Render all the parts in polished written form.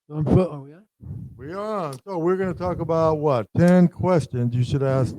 Oh, yeah. We are on. So we're going to talk about what? 10 questions you should ask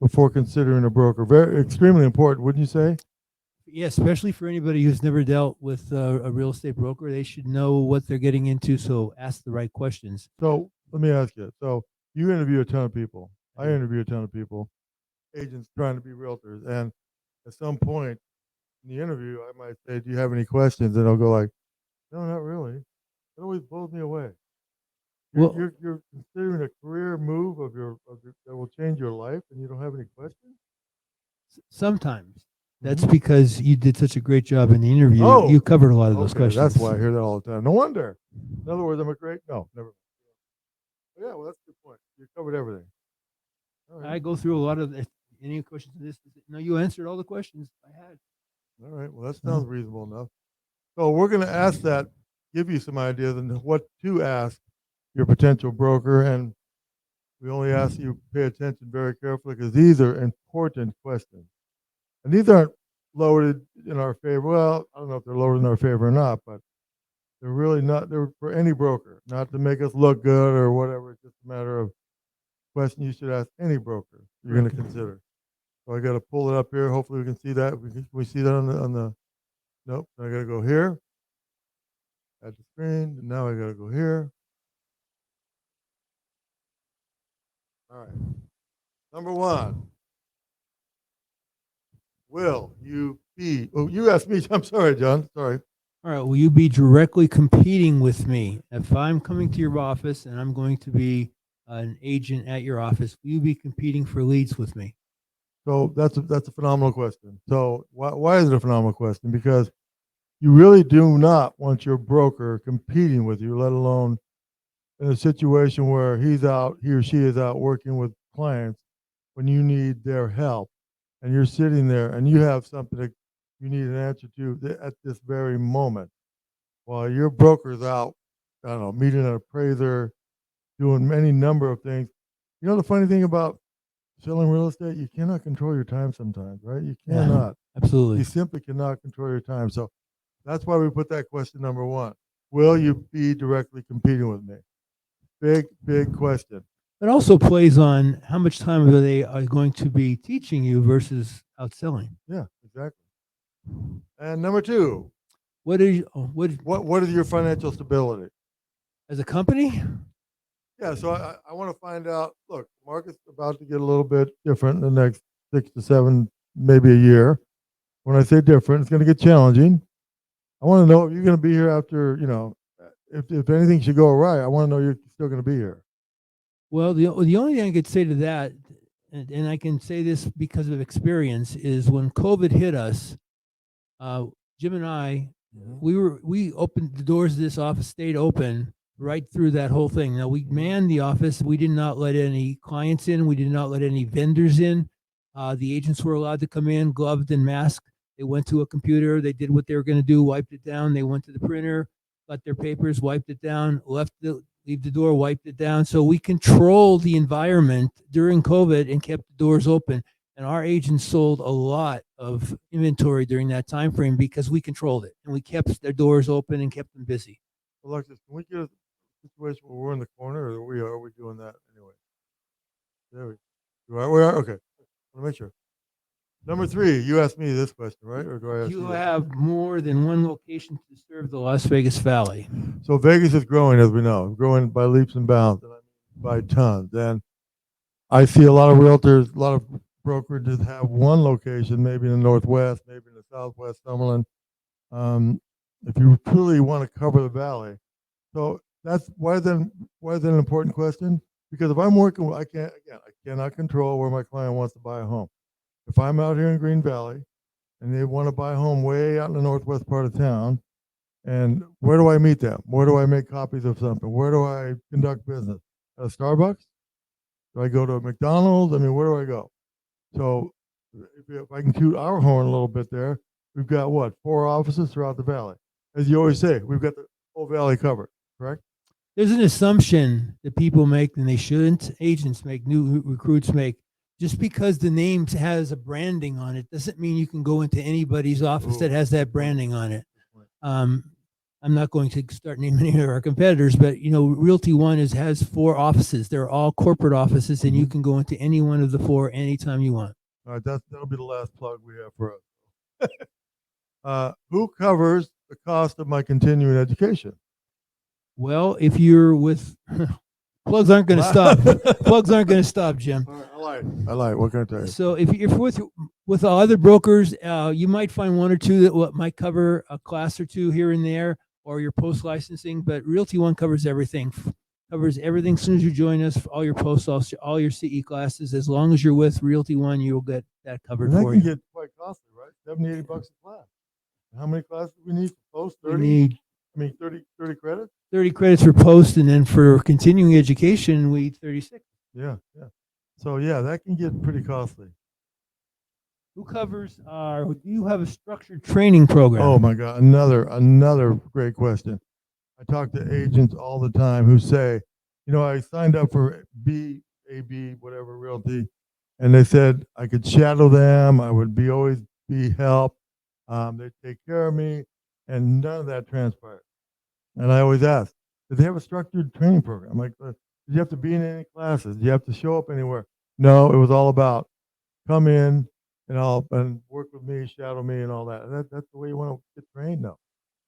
before considering a broker. Very extremely important, wouldn't you say? Yeah, especially for anybody who's never dealt with a real estate broker, they should know what they're getting into. So ask the right questions. So let me ask you. So you interview a ton of people. I I do. interview a ton of people, agents trying to be realtors. And at some point in the interview, I might say, "Do you have any questions?" And they'll go like, "No, not really." It always blows me away. You're Well, you're you're considering a career move of your that will change your life, and you don't have any questions. sometimes that's Hmm. because you did such a great job in the interview. You Oh, covered a lot of those okay. That's questions. why I hear that all the time. No wonder. In other words, I'm a great. No, never. Yeah, well, that's a good point. You covered everything. All right. I go through a lot of any questions. This, no, you answered all the questions I had. All right. Well, that sounds So reasonable enough. So we're going to ask that, give you some ideas on what to ask your potential broker, and we only ask you pay attention very carefully because these are important questions, and these aren't loaded in our favor. Well, I don't know if they're loaded in our favor or not, but they're really not. They're for any broker, not to make us look good or whatever. It's just a matter of question you should ask any broker you're going correct. to consider. So I got to pull it up here. Hopefully we can see that. We see that on the. Nope. I got to go here at the screen. And now I got to go here. All right. Number one. Will you be? Oh, you asked me. I'm sorry, John. Sorry. All right. Will you be directly competing with me if I'm coming to your office and I'm going to be an agent at your office? Will you be competing for leads with me? So that's a phenomenal question. So why is it a phenomenal question? Because you really do not want your broker competing with you, let alone in a situation where he or she is out working with clients when you need their help, and you're sitting there and you have something that you need an answer to at this very moment, while your broker's out, I don't know, meeting an appraiser, doing any number of things. You know the funny thing about selling real estate, you cannot control your time sometimes, right? You Yeah, cannot. You absolutely. simply cannot control your time. So that's why we put that question number one. Will you be directly competing with me? Big, big question. It also plays on how much time are they are going to be teaching you versus outselling. Yeah, exactly. And number two, What is what what is your financial stability? as a company? Yeah, so I want to find out. Look, market's about to get a little bit different in the next 6 to 7, maybe a year. When I say different, it's going to get challenging. I want to know if you're going to be here after, if anything should go awry, I want to know you're still going to be here. Well, the only thing I could say to that, and I can say this because of experience, is when COVID hit us, uh, Jim and I, Hmm. we opened the doors of this office, stayed open right through that whole thing. Now we Hmm. manned the office. We did not let any clients in. We did not let any vendors in. The agents were allowed to come in, gloved and masked. They went to a computer. They did what they were going to do. Wiped it down. They went to the printer, got their papers, wiped it down, leave the door, wiped it down. So we controlled the environment during COVID and kept the doors open, and our agents sold a lot of inventory during that time frame because we controlled it and we kept their doors open and kept them busy. Alexis, can we get a situation where we're in the corner, or are we doing that anyway? There we are. Okay. I want to make sure. Number three, you asked me this question, right? Or do I ask You you that? have more than one location to serve the Las Vegas Valley. So Vegas is growing, as we know, growing by leaps and bounds, and I mean by tons. And I see a lot of realtors, a lot of brokerages have one location, maybe in the Northwest, maybe in the Southwest, Summerlin. Um, if you truly want to cover the valley, so that's why is that an important question? Because if I'm working, I cannot control where my client wants to buy a home. If I'm out here in Green Valley and they want to buy a home way out in the northwest part of town, and where do I meet them? Where do I make copies of something? Where do I conduct business? At a Starbucks? Do I go to a McDonald's? I mean, where do I go? So if I can toot our horn a little bit there, we've got what, 4 offices throughout the valley. As you always say, we've got the whole valley covered, correct? There's an assumption that people make, and they shouldn't. Agents make, new recruits make. Just because the name has a branding on it doesn't mean you can go into anybody's office that Oh, has good that point. branding on it. Good point. Um, I'm not going to start naming any of our competitors, but Realty One has 4 offices. They're all corporate offices, and you can go into any one of the 4 anytime you want. All right, that'll be the last plug we have for us. Who covers the cost of my continuing education? Well, if you're with plugs aren't going to stop. Plugs aren't going to stop, Jim. All right, I lied. What can I tell you? So if you're with other brokers, you might find 1 or 2 that might cover a class or 2 here and there, or your post licensing. But Realty One covers everything. Covers everything. As soon as you join us, all your post, all your CE classes. As long as you're with Realty One, you'll get that covered And that for can you. get quite costly, right? $70, $80 a class. How many classes do we need for post? You 30? need 30 credits? 30 credits for post, and then for continuing education, we 36. Yeah. So yeah, that can get pretty costly. Who covers our? Do you have a structured training program? Oh my God, another great question. I talk to agents all the time who say, I signed up for AB, whatever Realty, and they said I could shadow them. I would always be help. They'd take care of me, and none of that transpired. And I always ask, did they have a structured training program? Like, did you have to be in any classes? Do you have to show up anywhere? No, it was all about come in and work with me, shadow me, and all that. That's the way you want to get trained now.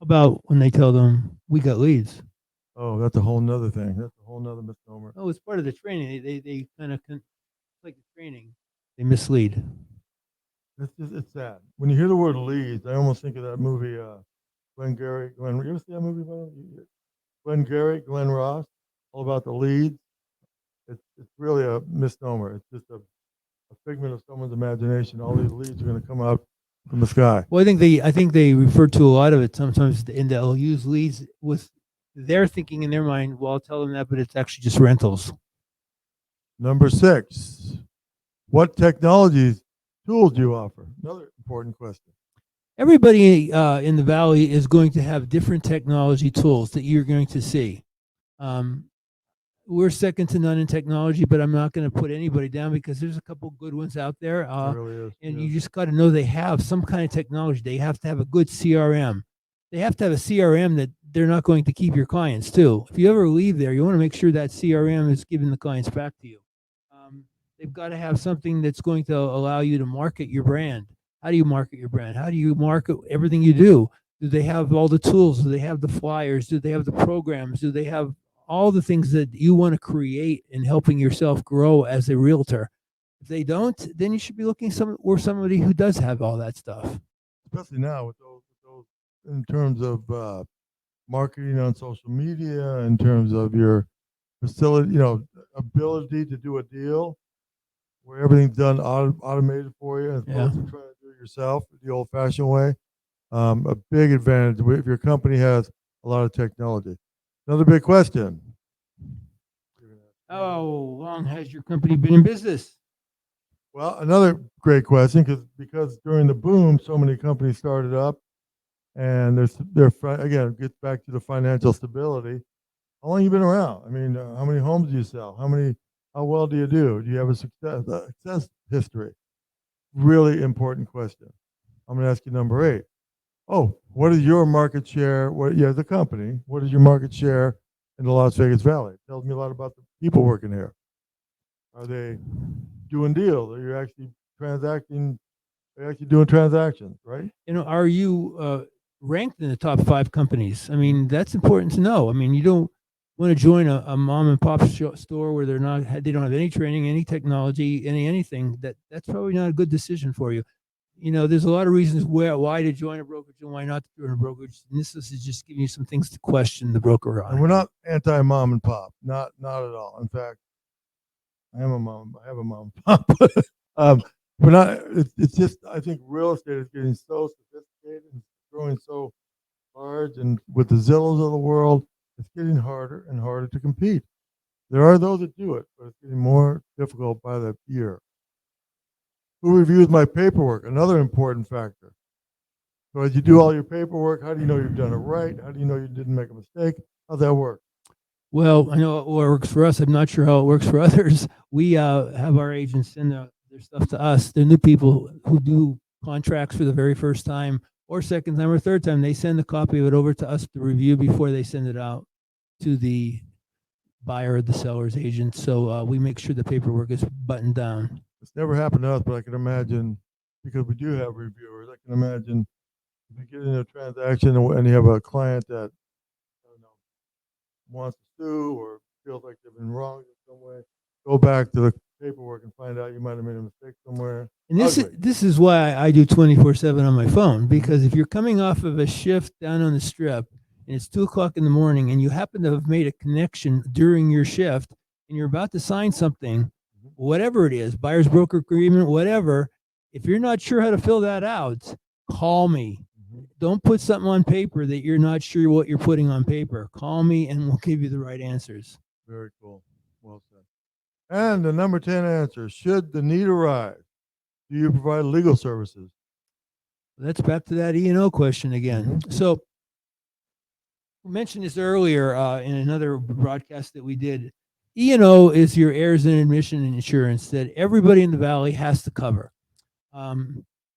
About when they tell them we got leads. Oh, that's a whole nother thing. That's a whole nother misnomer. Oh, it's part of the training. They kind of like the training. They mislead. It's sad. When you hear the word leads, I almost think of that movie, Glengarry. You ever see that movie? Glengarry, Glenn Ross, all about the leads. It's really a misnomer. It's just a figment of someone's imagination. All these leads are going to come out from the sky. Well, I think they refer to a lot of it sometimes, and they'll use leads with their thinking in their mind. Well, I'll tell them that, but it's actually just rentals. Number 6, what technologies, tools do you offer? Another important question. Everybody in the Valley is going to have different technology tools that you're going to see. We're second to none in technology, but I'm not going to put anybody down because there's a couple good ones out there. It really is. And yeah. you just got to know they have some kind of technology. They have to have a good CRM. They have to have a CRM that they're not going to keep your clients too. If you ever leave there, you want to make sure that CRM is giving the clients back to you. They've got to have something that's going to allow you to market your brand. How do you market your brand? How do you market everything you do? Do they have all the tools? Do they have the flyers? Do they have the programs? Do they have all the things that you want to create in helping yourself grow as a realtor? If they don't, then you should be looking for somebody who does have all that stuff. Especially now with those in terms of marketing on social media, in terms of your facility, ability to do a deal where everything's done automated for you as opposed to trying to do it yourself the old-fashioned way. A big advantage if your company has a lot of technology. Another big question. How long has your company been in business? Well, another great question because during the boom, so many companies started up, and again, it gets back to the financial stability. How long have you been around? I mean, how many homes do you sell? How well do you do? Do you have a success history? Really important question. I'm going to ask you number 8. Oh, what is your market share? The company, what is your market share in the Las Vegas Valley? It tells me a lot about the people working here. Are they doing deals? Are you actually transacting? Are you actually doing transactions, right? Are you ranked in the top 5 companies? I mean, that's important to know. I mean, you don't want to join a mom and pop store where they don't have any training, any technology, anything. That's probably not a good decision for you. There's a lot of reasons why to join a brokerage and why not to join a brokerage. And this is just giving you some things to question the broker on. And we're not anti-mom and pop, not at all. In fact, I have a mom and pop. We're not. It's just I think real estate is getting so sophisticated and growing so large, and with the Zillows of the world, it's getting harder and harder to compete. There are those that do it, but it's getting more difficult by the year. Who reviews my paperwork? Another important factor. So as you do all your paperwork, how do you know you've done it right? How do you know you didn't make a mistake? How's that work? Well, I know it works for us. I'm not sure how it works for others. We have our agents send their stuff to us. They're new people who do contracts for the very first time. or second time or third time, they send a copy of it over to us to review before they send it out to the buyer or the seller's agent. So we make sure the paperwork is buttoned down. It's never happened to us, but I can imagine, because we do have reviewers, I can imagine if you get in a transaction and you have a client that, I don't know, wants to sue or feels like they've been wronged in some way, go back to the paperwork and find out you might have made a mistake somewhere. And this is, Ugly. this is why I do 24/7 on my phone, because if you're coming off of a shift down on the strip and it's 2 o'clock in the morning and you happen to have made a connection during your shift and you're about to sign something, whatever it is, buyer's broker agreement, whatever, if you're not sure how to fill that out, call me. Don't put something on paper that you're not sure what you're putting on paper. Call me and we'll give you the right answers. Very cool. Well said. And the number 10 answer, should the need arise, do you provide legal services? That's back to that E&O question again. So we mentioned this earlier in another broadcast that we did. E&O is your errors and admission insurance that everybody in the valley has to cover.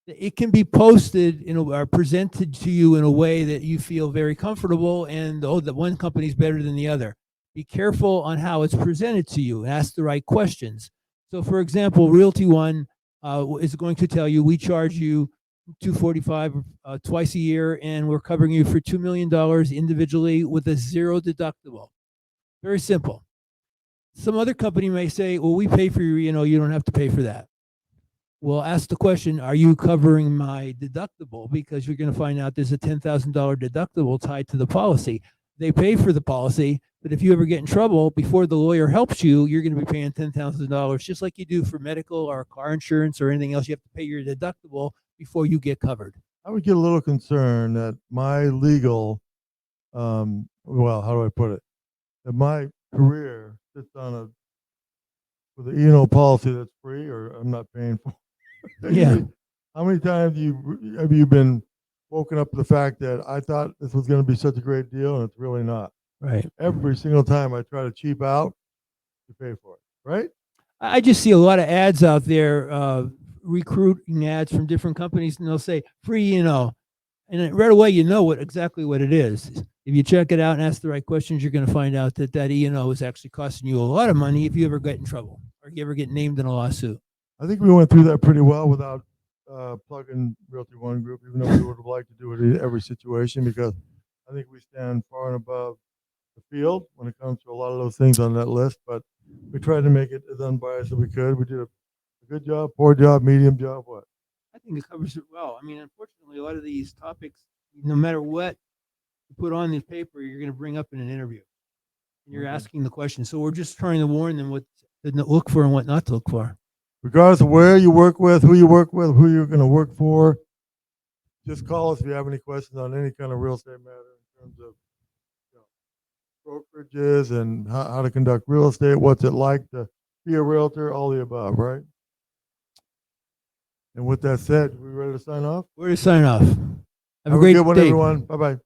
It can be posted or presented to you in a way that you feel very comfortable and that one company is better than the other. Be careful on how it's presented to you and ask the right questions. So for example, Realty One is going to tell you we charge you $245 twice a year and we're covering you for $2 million individually with a zero deductible. Very simple. Some other company may say, well, we pay for you don't have to pay for that. Well, ask the question, are you covering my deductible? Because you're going to find out there's a $10,000 deductible tied to the policy. They pay for the policy, but if you ever get in trouble, before the lawyer helps you, you're going to be paying $10,000, just like you do for medical or car insurance or anything else. You have to pay your deductible before you get covered. I would get a little concerned that my legal, well, how do I put it? That my career sits on with an E&O policy that's free or I'm not paying for. Yeah. How many times have you been woken up to the fact that I thought this was going to be such a great deal and it's really not? Right. Every single time I try to cheap out, you pay for it, right? I just see a lot of ads out there, recruiting ads from different companies, and they'll say free, and right away exactly what it is. If you check it out and ask the right questions, you're going to find out that E&O is actually costing you a lot of money if you ever get in trouble or you ever get named in a lawsuit. I think we went through that pretty well without plugging Realty One Group, even though we would have liked to do it in every situation, because I think we stand far and above the field when it comes to a lot of those things on that list. But we tried to make it as unbiased as we could. We did a good job, poor job, medium job, what? I think it covers it well. I mean, unfortunately, a lot of these topics, no matter what you put on the paper, you're going to bring up in an interview. And you're asking the question. So we're just trying to warn them what to look for and what not to look for. Regardless of where you work with, who you're going to work for, just call us if you have any questions on any kind of real estate matter in terms of brokerages and how to conduct real estate, what's it like to be a realtor, all the above, right? And with that said, we ready to sign off? We're to sign off. Have a Have great good one, day. everyone. Bye-bye.